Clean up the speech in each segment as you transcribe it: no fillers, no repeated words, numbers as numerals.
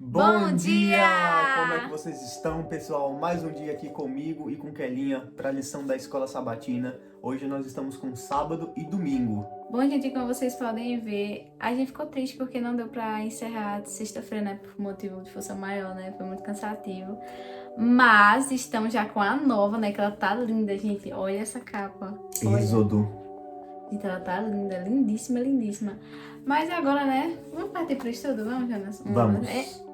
Bom dia! Como é que vocês estão, pessoal? Mais um dia aqui comigo e com Kelinha para a lição da Escola Sabatina. Hoje nós estamos com sábado e domingo. Bom, gente, como vocês podem ver, a gente ficou triste porque não deu pra encerrar sexta-feira, né? Por motivo de força maior, né? Foi muito cansativo. Mas estamos já com a nova, né? Que ela tá linda, gente. Olha essa capa. Olha. Êxodo. Gente, ela tá linda, lindíssima, lindíssima. Mas agora, né? Vamos partir pro estudo? Vamos, Jonas? Vamos.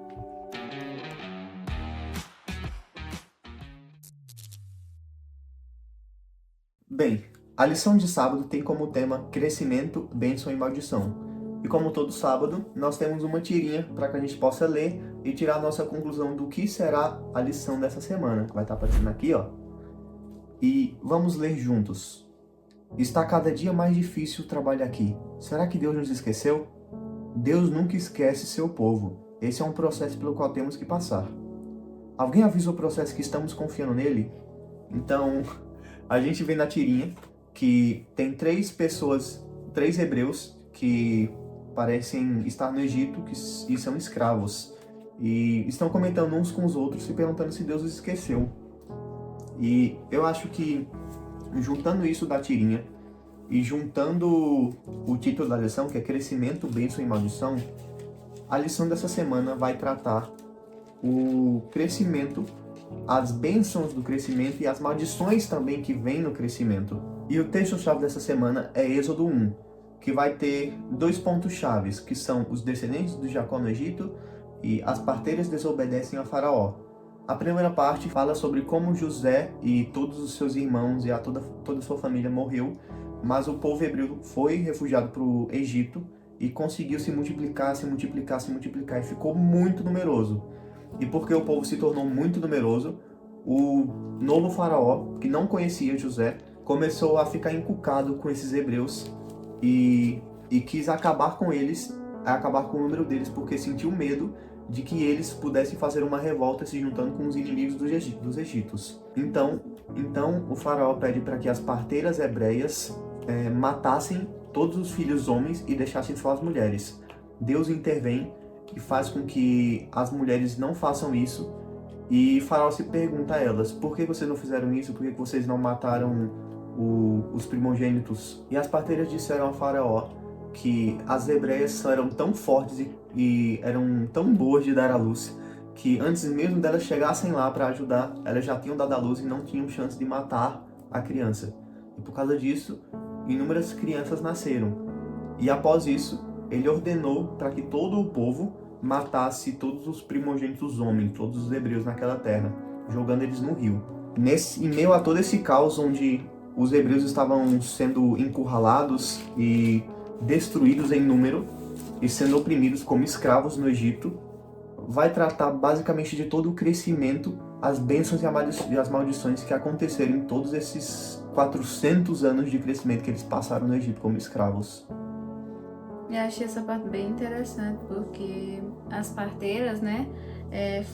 Bem, a lição de sábado tem como tema crescimento, bênção e maldição. E como todo sábado, nós temos uma tirinha para que a gente possa ler e tirar a nossa conclusão do que será a lição dessa semana. Vai estar aparecendo aqui, ó. E vamos ler juntos. Está cada dia mais difícil o trabalho aqui. Será que Deus nos esqueceu? Deus nunca esquece seu povo. Esse é um processo pelo qual temos que passar. Alguém avisa o processo que estamos confiando nele? Então, a gente vê na tirinha que tem três hebreus que parecem estar no Egito e são escravos. E estão comentando uns com os outros, se perguntando se Deus os esqueceu. E eu acho que, juntando isso da tirinha e juntando o título da lição, que é Crescimento, Bênção e Maldição, a lição dessa semana vai tratar o crescimento, as bênçãos do crescimento e as maldições também que vêm no crescimento. E o texto-chave dessa semana é Êxodo 1, que vai ter dois pontos chaves, que são os descendentes de Jacó no Egito e as parteiras desobedecem a Faraó. A primeira parte fala sobre como José e todos os seus irmãos e toda a sua família morreu, mas o povo hebreu foi refugiado para o Egito e conseguiu se multiplicar e ficou muito numeroso. E porque o povo se tornou muito numeroso, o novo faraó, que não conhecia José, começou a ficar encucado com esses hebreus e quis acabar com eles, acabar com o número deles, porque sentiu medo de que eles pudessem fazer uma revolta se juntando com os inimigos dos egípcios. Então o faraó pede para que as parteiras hebreias matassem todos os filhos homens e deixassem só as mulheres. Deus intervém e faz com que as mulheres não façam isso, e Faraó se pergunta a elas: por que vocês não fizeram isso? Por que vocês não mataram os primogênitos? E as parteiras disseram a Faraó que as hebreias eram tão fortes e eram tão boas de dar à luz, que antes mesmo delas chegassem lá para ajudar, elas já tinham dado à luz e não tinham chance de matar a criança. E por causa disso, inúmeras crianças nasceram. E após isso, ele ordenou para que todo o povo matasse todos os primogênitos homens, todos os hebreus naquela terra, jogando eles no rio. Em meio a todo esse caos onde os hebreus estavam sendo encurralados e destruídos em número e sendo oprimidos como escravos no Egito, vai tratar basicamente de todo o crescimento, as bênçãos e as maldições que aconteceram em todos esses 400 anos de crescimento que eles passaram no Egito como escravos. Eu achei essa parte bem interessante, porque as parteiras, né,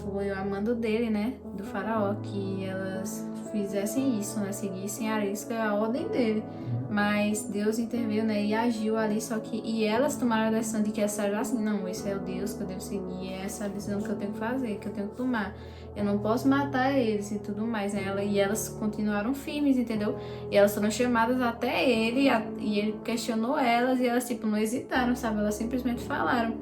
foi o amando dele, né, do faraó, que elas fizessem isso, né, seguissem a risca a ordem dele. Mas Deus interveio, né, e agiu ali, e elas tomaram a decisão de que essa era assim, não, esse é o Deus que eu devo seguir, é essa a decisão que eu tenho que fazer, que eu tenho que tomar. Eu não posso matar eles e tudo mais, né, e elas continuaram firmes, entendeu? E elas foram chamadas até ele, e ele questionou elas, e elas, tipo, não hesitaram, sabe? Elas simplesmente falaram.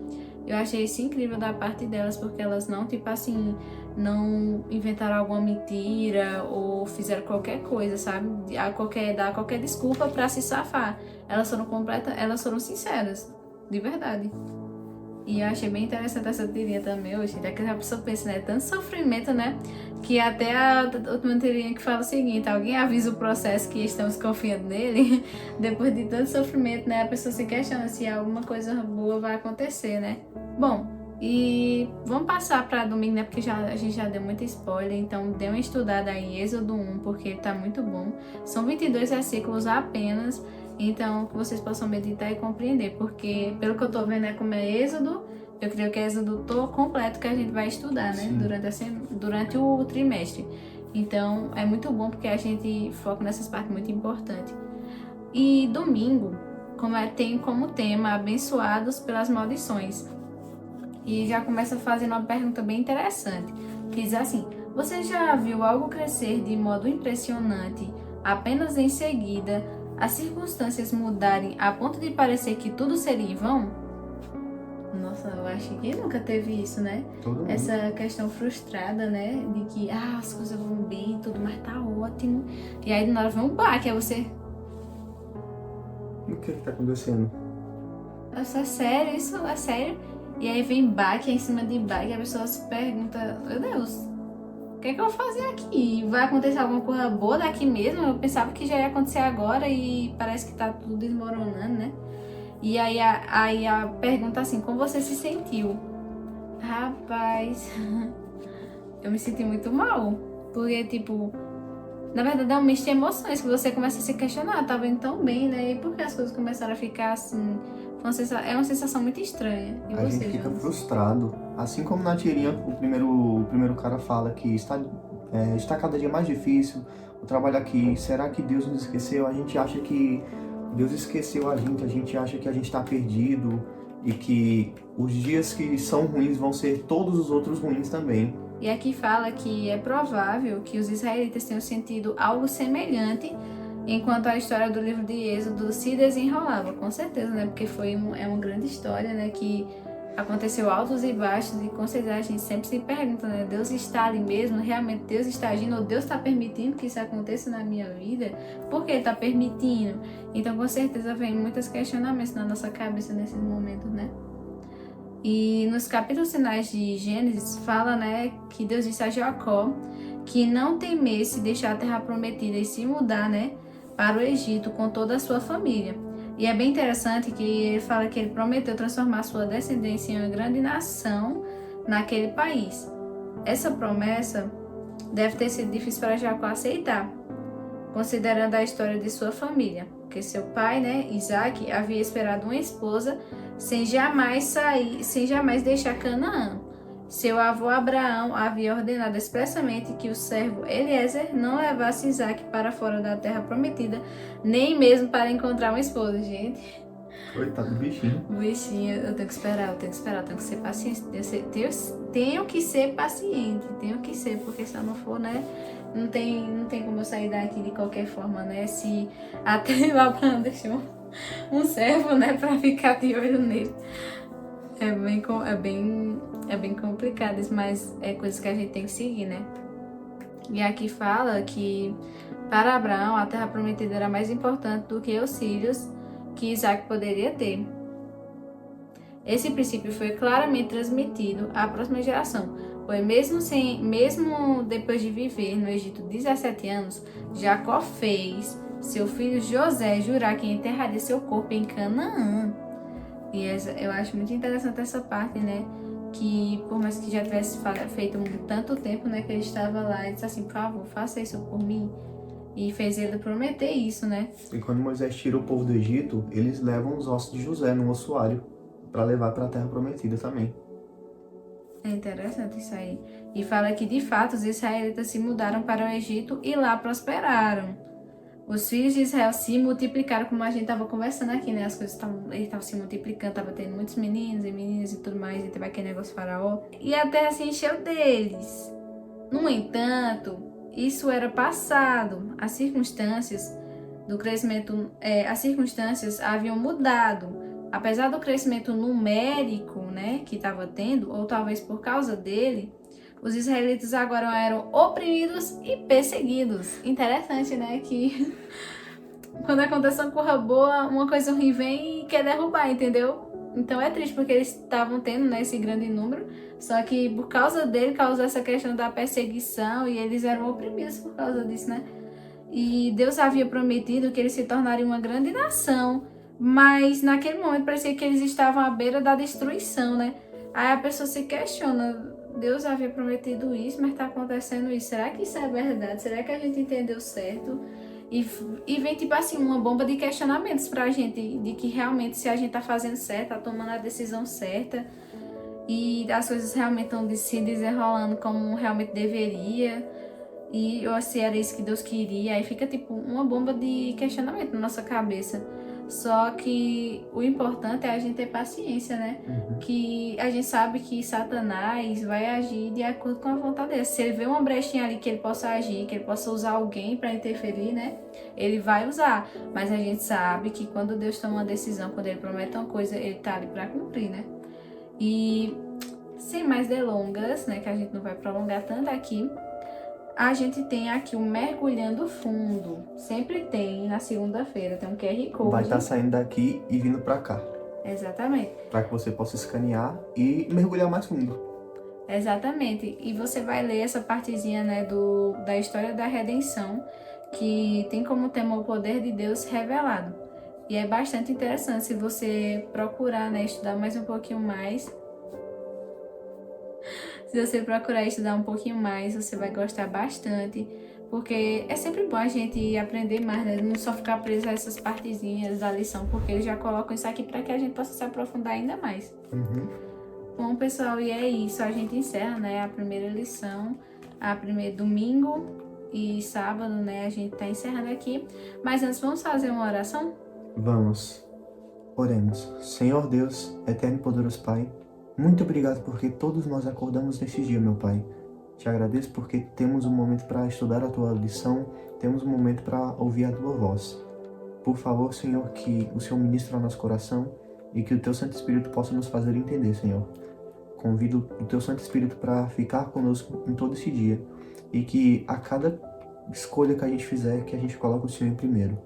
Eu achei isso incrível da parte delas, porque elas não, tipo assim, não inventaram alguma mentira ou fizeram qualquer coisa, sabe? Dar qualquer desculpa pra se safar. Elas foram sinceras, de verdade. E eu achei bem interessante essa teoria também hoje. Até que a pessoa pensa, né? Tanto sofrimento, né? Que até a última teoria que fala o seguinte: alguém avisa o processo que estamos confiando nele. Depois de tanto sofrimento, né? A pessoa se questiona se alguma coisa boa vai acontecer, né? Bom, e vamos passar para domingo, né? Porque a gente já deu muito spoiler. Então, dê uma estudada aí em Êxodo 1, porque tá muito bom. São 22 versículos apenas. Então, que vocês possam meditar e compreender, porque pelo que eu tô vendo é como é Êxodo, eu creio que é Êxodo todo completo que a gente vai estudar, né? Durante o trimestre. Então, é muito bom porque a gente foca nessas partes muito importantes. E domingo, tem como tema abençoados pelas maldições. E já começa fazendo uma pergunta bem interessante, que diz assim: você já viu algo crescer de modo impressionante, apenas em seguida as circunstâncias mudarem a ponto de parecer que tudo seria em vão? Nossa, eu acho que nunca teve isso, né? Todo mundo. Essa questão frustrada, né? De que as coisas vão bem, tudo mais tá ótimo. E aí do nada vem um baque, aí você. O que tá acontecendo? Nossa, é sério? Isso é sério? E aí vem baque em cima de baque, e a pessoa se pergunta: meu Deus, o que é que eu vou fazer aqui? Vai acontecer alguma coisa boa daqui mesmo? Eu pensava que já ia acontecer agora e parece que tá tudo desmoronando, né? E aí a pergunta assim: como você se sentiu? Rapaz, eu me senti muito mal. Porque, tipo, na verdade é um misto de emoções que você começa a se questionar. Tava indo tão bem, né? E por que as coisas começaram a ficar assim? É uma sensação muito estranha. E A gente você, fica Jonas? frustrado. Assim como na tirinha, o primeiro cara fala que está cada dia mais difícil o trabalho aqui. Será que Deus nos esqueceu? A gente acha que Deus esqueceu a gente acha que a gente está perdido e que os dias que são ruins vão ser todos os outros ruins também. E aqui fala que é provável que os israelitas tenham sentido algo semelhante enquanto a história do livro de Êxodo se desenrolava, com certeza, né? Porque é uma grande história, né? Que aconteceu altos e baixos e com certeza a gente sempre se pergunta, né? Deus está ali mesmo? Realmente Deus está agindo? Ou Deus está permitindo que isso aconteça na minha vida? Por que Ele está permitindo? Então, com certeza, vem muitos questionamentos na nossa cabeça nesses momentos, né? E nos capítulos finais de Gênesis fala, né, que Deus disse a Jacó que não temesse deixar a terra prometida e se mudar, né, para o Egito com toda a sua família. E é bem interessante que ele fala que ele prometeu transformar sua descendência em uma grande nação naquele país. Essa promessa deve ter sido difícil para Jacó aceitar, considerando a história de sua família, porque seu pai, né, Isaac, havia esperado uma esposa sem jamais deixar Canaã. Seu avô Abraão havia ordenado expressamente que o servo Eliezer não levasse Isaac para fora da terra prometida, nem mesmo para encontrar uma esposa, gente. Coitado do bichinho. O bichinho, eu tenho que esperar, eu tenho que ser paciente. Tenho que ser paciente, porque se eu não for, né, não tem como eu sair daqui de qualquer forma, né? Se até o Abraão deixou um servo, né, pra ficar de olho nele. É bem complicado isso, mas é coisa que a gente tem que seguir, né? E aqui fala que para Abraão a terra prometida era mais importante do que os filhos que Isaac poderia ter. Esse princípio foi claramente transmitido à próxima geração, pois mesmo depois de viver no Egito 17 anos, Jacó fez seu filho José jurar que enterraria seu corpo em Canaã. E eu acho muito interessante essa parte, né? Que por mais que já tivesse feito tanto tempo, né, que ele estava lá, ele disse assim: por favor, faça isso por mim. E fez ele prometer isso, né? E quando Moisés tira o povo do Egito, eles levam os ossos de José no ossuário para levar para a terra prometida também. É interessante isso aí. E fala que de fato os israelitas se mudaram para o Egito e lá prosperaram. Os filhos de Israel se multiplicaram, como a gente estava conversando aqui, né? As coisas estavam se multiplicando, estava tendo muitos meninos e meninas e tudo mais, e teve aquele negócio faraó. E a terra se encheu deles. No entanto, isso era passado. As circunstâncias haviam mudado. Apesar do crescimento numérico, né, que estava tendo, ou talvez por causa dele, os israelitas agora eram oprimidos e perseguidos. Interessante, né, que quando acontece uma coisa boa, uma coisa ruim vem e quer derrubar, entendeu? Então é triste porque eles estavam tendo, né, esse grande número, só que por causa dele, causou essa questão da perseguição e eles eram oprimidos por causa disso, né? E Deus havia prometido que eles se tornariam uma grande nação, mas naquele momento parecia que eles estavam à beira da destruição, né? Aí a pessoa se questiona: Deus havia prometido isso, mas está acontecendo isso. Será que isso é verdade? Será que a gente entendeu certo? E vem tipo assim uma bomba de questionamentos pra gente, de que realmente se a gente tá fazendo certo, tá tomando a decisão certa, e as coisas realmente estão se desenrolando como realmente deveria, ou se era isso que Deus queria. Aí fica tipo uma bomba de questionamento na nossa cabeça. Só que o importante é a gente ter paciência, né? Que a gente sabe que Satanás vai agir de acordo com a vontade dele. Se ele vê uma brechinha ali que ele possa agir, que ele possa usar alguém para interferir, né? Ele vai usar. Mas a gente sabe que quando Deus toma uma decisão, quando ele promete uma coisa, ele tá ali para cumprir, né? E sem mais delongas, né? Que a gente não vai prolongar tanto aqui. A gente tem aqui o Mergulhando Fundo. Sempre tem, na segunda-feira, tem um QR Code. Vai estar saindo daqui e vindo pra cá. Exatamente. Para que você possa escanear e mergulhar mais fundo. Exatamente. E você vai ler essa partezinha, né, da história da redenção, que tem como tema o poder de Deus revelado. E é bastante interessante se você procurar, né, estudar mais um pouquinho mais. Se você procurar estudar um pouquinho mais, você vai gostar bastante, porque é sempre bom a gente aprender mais, né? Não só ficar preso a essas partezinhas da lição, porque eles já colocam isso aqui para que a gente possa se aprofundar ainda mais. Bom, pessoal, e é isso. A gente encerra, né, a primeira lição, domingo e sábado, né? A gente tá encerrando aqui. Mas antes, vamos fazer uma oração? Vamos. Oremos. Senhor Deus, eterno e poderoso Pai, muito obrigado porque todos nós acordamos neste dia, meu Pai. Te agradeço porque temos um momento para estudar a Tua lição, temos um momento para ouvir a Tua voz. Por favor, Senhor, que o Senhor ministre ao nosso coração e que o Teu Santo Espírito possa nos fazer entender, Senhor. Convido o Teu Santo Espírito para ficar conosco em todo esse dia e que a cada escolha que a gente fizer, que a gente coloque o Senhor em primeiro.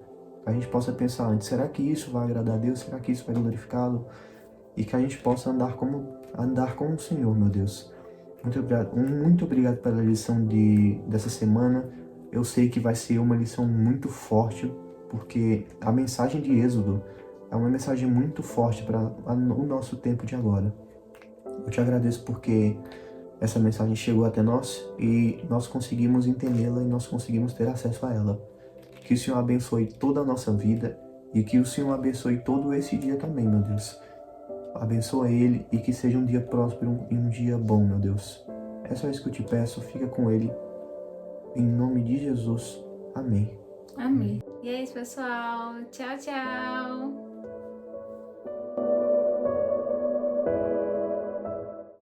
Que a gente possa pensar antes, será que isso vai agradar a Deus? Será que isso vai glorificá-lo? E que a gente possa andar com o Senhor, meu Deus. Muito obrigado pela lição dessa semana. Eu sei que vai ser uma lição muito forte, porque a mensagem de Êxodo é uma mensagem muito forte para o nosso tempo de agora. Eu te agradeço porque essa mensagem chegou até nós e nós conseguimos entendê-la e nós conseguimos ter acesso a ela. Que o Senhor abençoe toda a nossa vida e que o Senhor abençoe todo esse dia também, meu Deus. Abençoa ele e que seja um dia próspero e um dia bom, meu Deus. É só isso que eu te peço, fica com ele. Em nome de Jesus. Amém. Amém. E é isso, pessoal. Tchau, tchau.